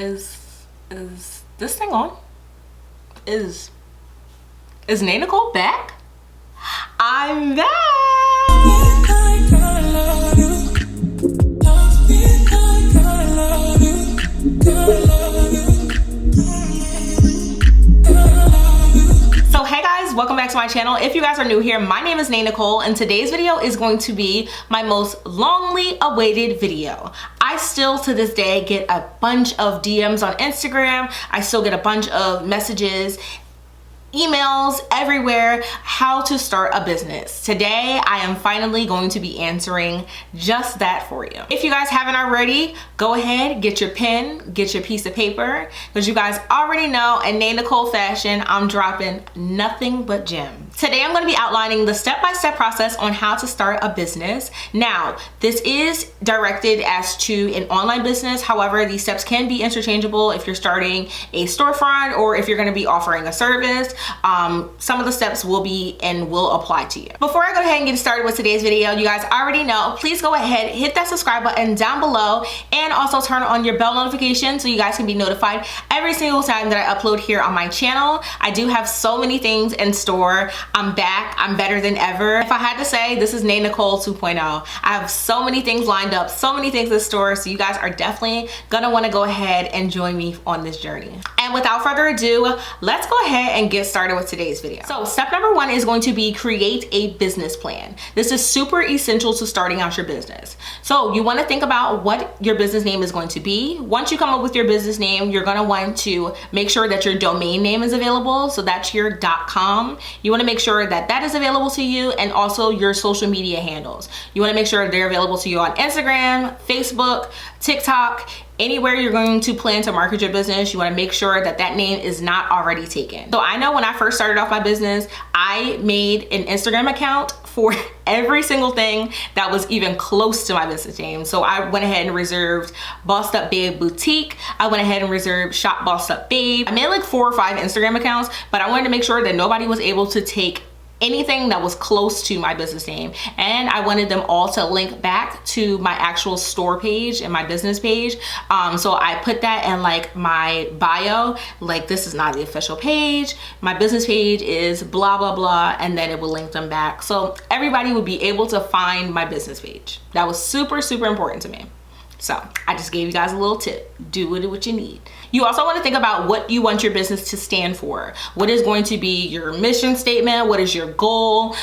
Is this thing on? Is Nichole back? I'm back! So hey guys, welcome back to my channel. If you guys are new here, my name is Nichole, and today's video is going to be my most longly awaited video. I still to this day get a bunch of DMs on Instagram. I still get a bunch of messages, emails everywhere, how to start a business. Today I am finally going to be answering just that for you. If you guys haven't already, go ahead, get your pen, get your piece of paper, because you guys already know in Nichole fashion, I'm dropping nothing but gems. Today I'm going to be outlining the step-by-step process on how to start a business. Now, this is directed as to an online business. However, these steps can be interchangeable if you're starting a storefront or if you're going to be offering a service. Some of the steps will be and will apply to you. Before I go ahead and get started with today's video, you guys already know, please go ahead, hit that subscribe button down below, and also turn on your bell notification so you guys can be notified every single time that I upload here on my channel. I do have so many things in store. I'm back, I'm better than ever. If I had to say, this is Nichole 2.0. I have so many things lined up, so many things in store, so you guys are definitely gonna wanna go ahead and join me on this journey. And without further ado, let's go ahead and get started with today's video. So step number one is going to be create a business plan. This is super essential to starting out your business. So you wanna think about what your business name is going to be. Once you come up with your business name, you're gonna want to make sure that your domain name is available. So that's your .com. You wanna make sure that that is available to you, and also your social media handles. You wanna make sure they're available to you on Instagram, Facebook, TikTok, anywhere you're going to plan to market your business. You wanna make sure that that name is not already taken. So I know when I first started off my business, I made an Instagram account for every single thing that was even close to my business name. So I went ahead and reserved Bossed Up Babe Boutique. I went ahead and reserved Shop Bossed Up Babe. I made like 4 or 5 Instagram accounts, but I wanted to make sure that nobody was able to take anything that was close to my business name, and I wanted them all to link back to my actual store page and my business page. So I put that in like my bio, like this is not the official page, my business page is blah blah blah, and then it will link them back so everybody would be able to find my business page. That was super important to me. So I just gave you guys a little tip. Do with it what you need. You also want to think about what you want your business to stand for. What is going to be your mission statement? What is your goal?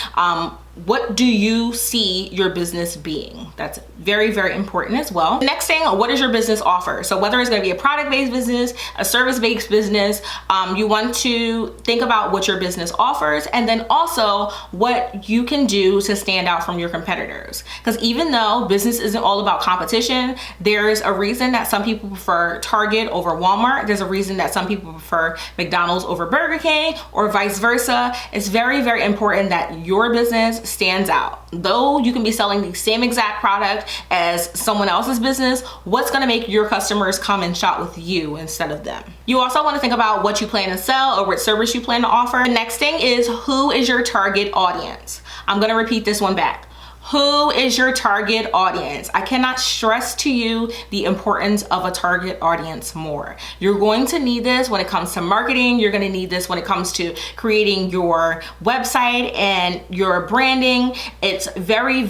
What do you see your business being? That's very important as well. Next thing, what does your business offer? So whether it's going to be a product-based business, a service-based business, you want to think about what your business offers, and then also what you can do to stand out from your competitors. Because even though business isn't all about competition, there's a reason that some people prefer Target over Walmart. There's a reason that some people prefer McDonald's over Burger King, or vice versa. It's very important that your business stands out. Though you can be selling the same exact product as someone else's business, what's going to make your customers come and shop with you instead of them? You also want to think about what you plan to sell or what service you plan to offer. The next thing is, who is your target audience? I'm going to repeat this one back. Who is your target audience? I cannot stress to you the importance of a target audience more. You're going to need this when it comes to marketing. You're going to need this when it comes to creating your website and your branding. It's very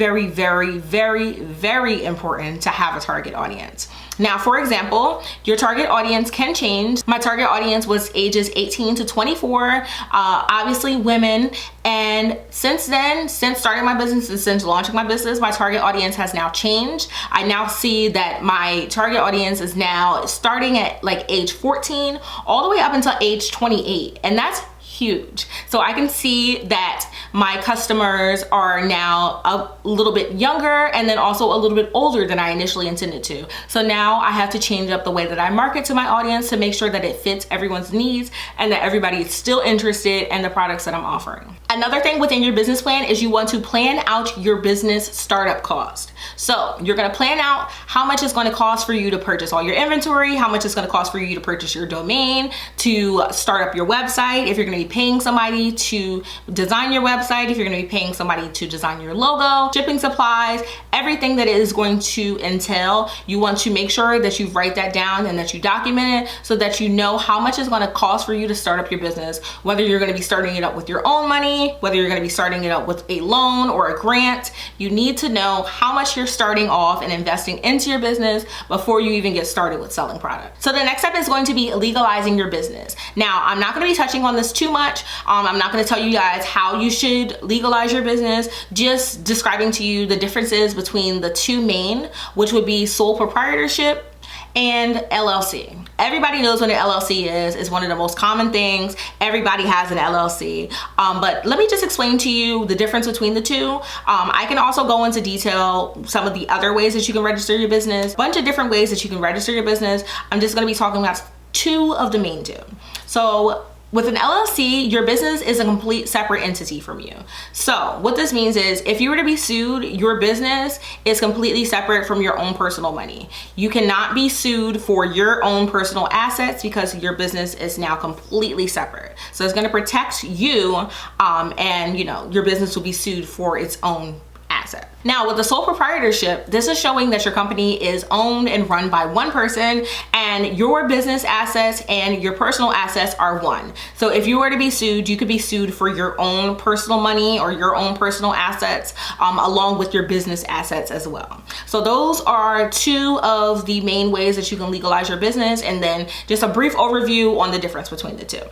important to have a target audience. Now, for example, your target audience can change. My target audience was ages 18 to 24, obviously women. And since then, since starting my business and since launching my business, my target audience has now changed. I now see that my target audience is now starting at like age 14 all the way up until age 28. And that's huge. So I can see that my customers are now a little bit younger, and then also a little bit older than I initially intended to. So now I have to change up the way that I market to my audience to make sure that it fits everyone's needs and that everybody is still interested in the products that I'm offering. Another thing within your business plan is you want to plan out your business startup cost. So you're gonna plan out how much it's gonna cost for you to purchase all your inventory, how much it's gonna cost for you to purchase your domain, to start up your website, if you're gonna be paying somebody to design your website, if you're gonna be paying somebody to design your logo, shipping supplies, everything that it is going to entail. You want to make sure that you write that down and that you document it so that you know how much it's gonna cost for you to start up your business, whether you're gonna be starting it up with your own money, whether you're going to be starting it up with a loan or a grant. You need to know how much you're starting off and investing into your business before you even get started with selling products. So the next step is going to be legalizing your business. Now, I'm not going to be touching on this too much. I'm not going to tell you guys how you should legalize your business, just describing to you the differences between the two main, which would be sole proprietorship and LLC. Everybody knows what an LLC is. It's one of the most common things. Everybody has an LLC. But let me just explain to you the difference between the two. I can also go into detail some of the other ways that you can register your business, a bunch of different ways that you can register your business. I'm just gonna be talking about two of the main two. So with an LLC, your business is a complete separate entity from you. So what this means is if you were to be sued, your business is completely separate from your own personal money. You cannot be sued for your own personal assets because your business is now completely separate. So it's gonna protect you and your business will be sued for its own asset. Now with the sole proprietorship, this is showing that your company is owned and run by one person and your business assets and your personal assets are one. So if you were to be sued, you could be sued for your own personal money or your own personal assets along with your business assets as well. So those are two of the main ways that you can legalize your business, and then just a brief overview on the difference between the two.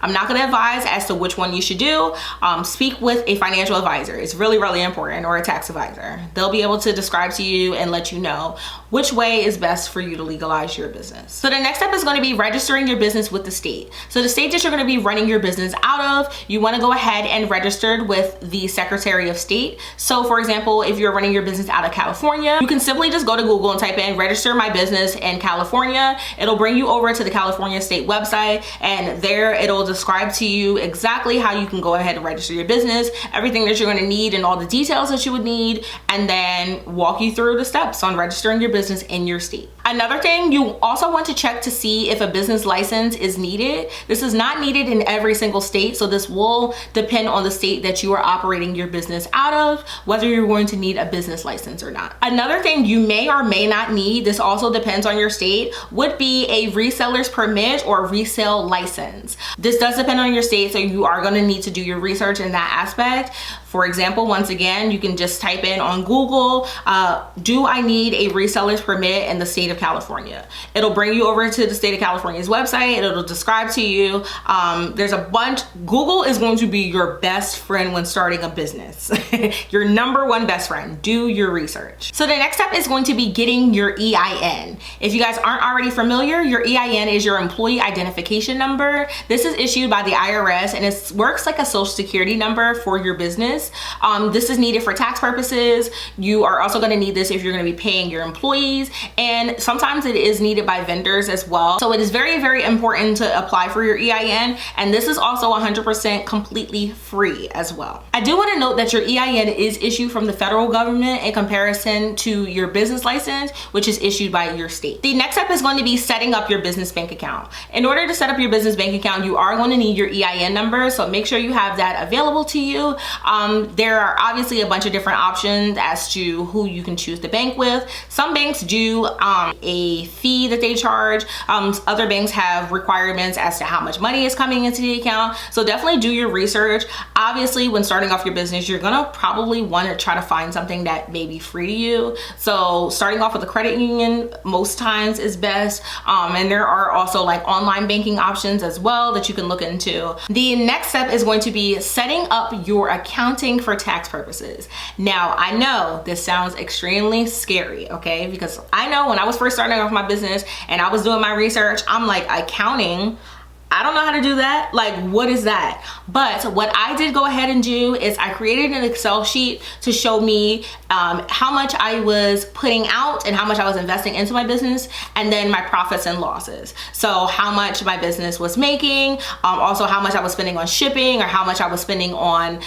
I'm not going to advise as to which one you should do. Speak with a financial advisor. It's really, really important, or a tax advisor. They'll be able to describe to you and let you know which way is best for you to legalize your business. So the next step is going to be registering your business with the state. So the state that you're going to be running your business out of, you want to go ahead and register with the Secretary of State. So for example, if you're running your business out of California, you can simply just go to Google and type in register my business in California. It'll bring you over to the California state website, and there it'll describe to you exactly how you can go ahead and register your business, everything that you're going to need and all the details that you would need, and then walk you through the steps on registering your business in your state. Another thing, you also want to check to see if a business license is needed. This is not needed in every single state, so this will depend on the state that you are operating your business out of, whether you're going to need a business license or not. Another thing you may or may not need, this also depends on your state, would be a reseller's permit or resale license. This does depend on your state, so you are going to need to do your research in that aspect. For example, once again, you can just type in on Google, do I need a reseller's permit in the state of California? It'll bring you over to the state of California's website and it'll describe to you, there's a bunch. Google is going to be your best friend when starting a business. Your number one best friend. Do your research. So the next step is going to be getting your EIN. If you guys aren't already familiar, your EIN is your employee identification number. This is issued by the IRS and it works like a social security number for your business. This is needed for tax purposes. You are also going to need this if you're going to be paying your employees, and sometimes it is needed by vendors as well. So it is very, very important to apply for your EIN, and this is also 100% completely free as well. I do want to note that your EIN is issued from the federal government in comparison to your business license, which is issued by your state. The next step is going to be setting up your business bank account. In order to set up your business bank account, you are going to need your EIN number, so make sure you have that available to you. There are obviously a bunch of different options as to who you can choose to bank with. Some banks do a fee that they charge. Other banks have requirements as to how much money is coming into the account. So definitely do your research. Obviously, when starting off your business, you're gonna probably want to try to find something that may be free to you. So starting off with a credit union most times is best. And there are also like online banking options as well that you can look into. The next step is going to be setting up your accounting for tax purposes. Now, I know this sounds extremely scary, okay? Because I know when I was first starting off my business and I was doing my research, I'm like, accounting, I don't know how to do that. Like, what is that? But what I did go ahead and do is I created an Excel sheet to show me how much I was putting out and how much I was investing into my business, and then my profits and losses. So how much my business was making, also how much I was spending on shipping, or how much I was spending on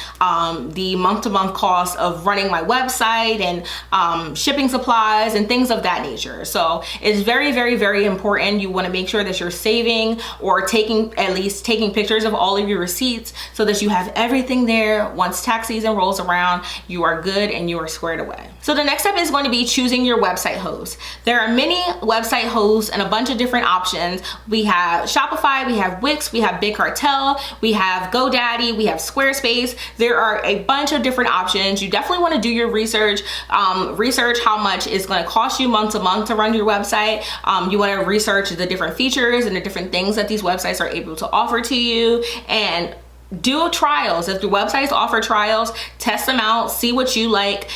the month-to-month cost of running my website and shipping supplies and things of that nature. So it's very, very, very important. You want to make sure that you're saving or at least taking pictures of all of your receipts so that you have everything there. Once tax season rolls around, you are good and you are squared away. So the next step is going to be choosing your website host. There are many website hosts and a bunch of different options. We have Shopify, we have Wix, we have Big Cartel, we have GoDaddy, we have Squarespace. There are a bunch of different options. You definitely want to do your research. Research how much it's going to cost you month to month to run your website. You want to research the different features and the different things that these websites are able to offer to you, and do trials. If the websites offer trials, test them out, see what you like.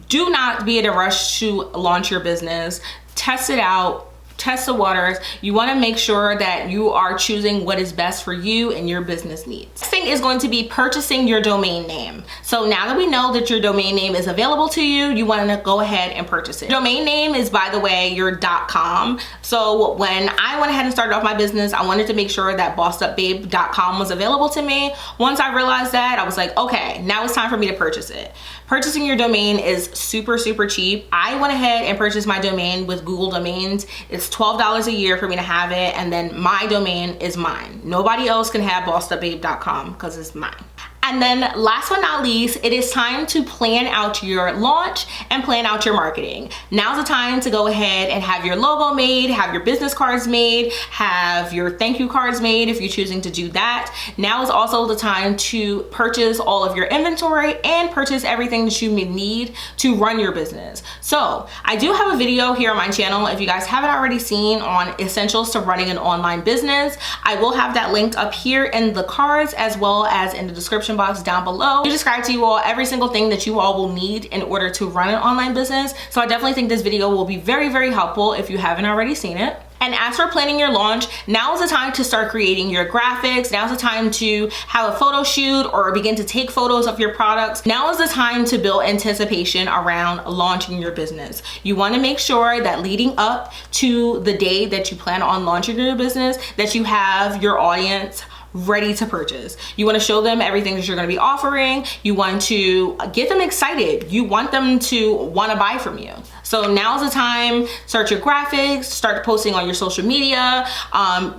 Do not be in a rush to launch your business. Test it out. Test the waters. You want to make sure that you are choosing what is best for you and your business needs. Next thing is going to be purchasing your domain name. So now that we know that your domain name is available to you, you want to go ahead and purchase it. Domain name is, by the way, your .com. So when I went ahead and started off my business, I wanted to make sure that bossedupbabe.com was available to me. Once I realized that, I was like, okay, now it's time for me to purchase it. Purchasing your domain is super, super cheap. I went ahead and purchased my domain with Google Domains. It's $12 a year for me to have it, and then my domain is mine. Nobody else can have bossedupbabe.com because it's mine. And then last but not least, it is time to plan out your launch and plan out your marketing. Now's the time to go ahead and have your logo made, have your business cards made, have your thank you cards made if you're choosing to do that. Now is also the time to purchase all of your inventory and purchase everything that you may need to run your business. So I do have a video here on my channel, if you guys haven't already seen, on essentials to running an online business. I will have that linked up here in the cards as well as in the description box down below. I describe to you all every single thing that you all will need in order to run an online business. So I definitely think this video will be very, very helpful if you haven't already seen it. And as for planning your launch, now is the time to start creating your graphics. Now is the time to have a photo shoot or begin to take photos of your products. Now is the time to build anticipation around launching your business. You want to make sure that leading up to the day that you plan on launching your business, that you have your audience ready to purchase. You want to show them everything that you're going to be offering. You want to get them excited. You want them to want to buy from you. So now's the time. Start your graphics, start posting on your social media,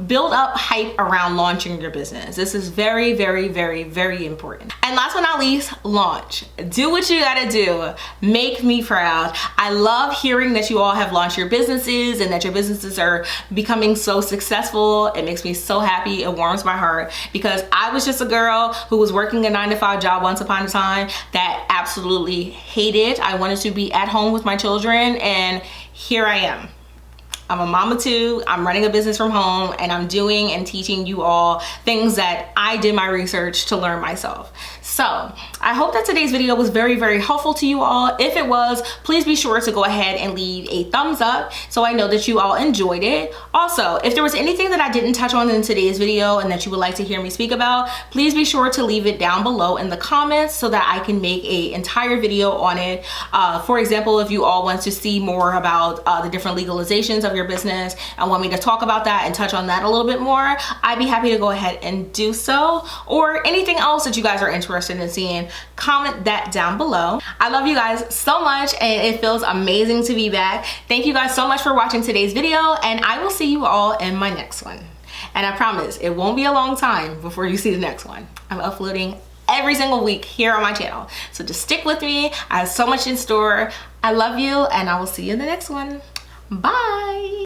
build up hype around launching your business. This is very, very, very, very important. And last but not least, launch. Do what you gotta do. Make me proud. I love hearing that you all have launched your businesses and that your businesses are becoming so successful. It makes me so happy. It warms my heart, because I was just a girl who was working a 9-to-5 job once upon a time that absolutely hated. I wanted to be at home with my children, and here I am. I'm a mama too. I'm running a business from home, and I'm doing and teaching you all things that I did my research to learn myself. So I hope that today's video was very, very helpful to you all. If it was, please be sure to go ahead and leave a thumbs up so I know that you all enjoyed it. Also, if there was anything that I didn't touch on in today's video and that you would like to hear me speak about, please be sure to leave it down below in the comments so that I can make an entire video on it. For example, if you all want to see more about the different legalizations of your business and want me to talk about that and touch on that a little bit more, I'd be happy to go ahead and do so. Or anything else that you guys are interested in seeing, comment that down below. I love you guys so much, and it feels amazing to be back. Thank you guys so much for watching today's video, and I will see you all in my next one. And I promise it won't be a long time before you see the next one. I'm uploading every single week here on my channel, so just stick with me. I have so much in store. I love you, and I will see you in the next one. Bye.